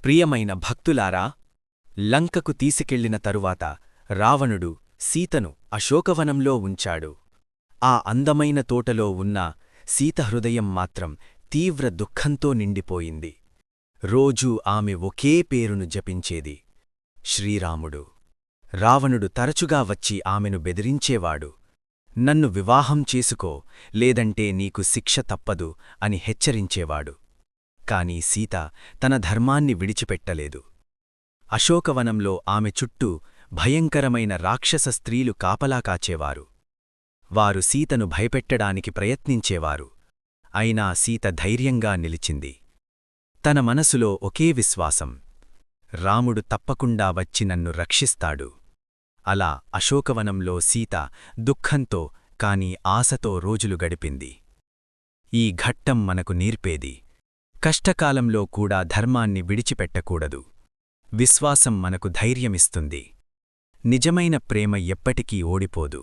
ప్రియమైన భక్తులారా, లంకకు తీసుకెళ్లిన తరువాత రావణుడు సీతను అశోకవనంలో ఉంచాడు. ఆ అందమైన తోటలో ఉన్న సీత హృదయం మాత్రం తీవ్ర దుఃఖంతో నిండిపోయింది. రోజూ ఆమె ఒకే పేరును జపించేది, శ్రీరాముడు. రావణుడు తరచుగా వచ్చి ఆమెను బెదిరించేవాడు. నన్ను వివాహం చేసుకో, లేదంటే నీకు శిక్ష తప్పదు అని హెచ్చరించేవాడు. కాని సీత తన ధర్మాన్ని విడిచిపెట్టలేదు. అశోకవనంలో ఆమె చుట్టూ భయంకరమైన రాక్షస స్త్రీలు కాపలా కాచేవారు. వారు సీతను భయపెట్టడానికి ప్రయత్నించేవారు. అయినా సీత ధైర్యంగా నిలిచింది. తన మనసులో ఒకే విశ్వాసం, రాముడు తప్పకుండా వచ్చి నన్ను రక్షిస్తాడు. అలా అశోకవనంలో సీత దుఃఖంతో కాని ఆశతో రోజులు గడిపింది. ఈ ఘట్టం మనకు నేర్పేది, కష్టకాలంలో కూడా ధర్మాన్ని విడిచిపెట్టకూడదు. విశ్వాసం మనకు ధైర్యమిస్తుంది. నిజమైన ప్రేమ ఎప్పటికీ ఓడిపోదు.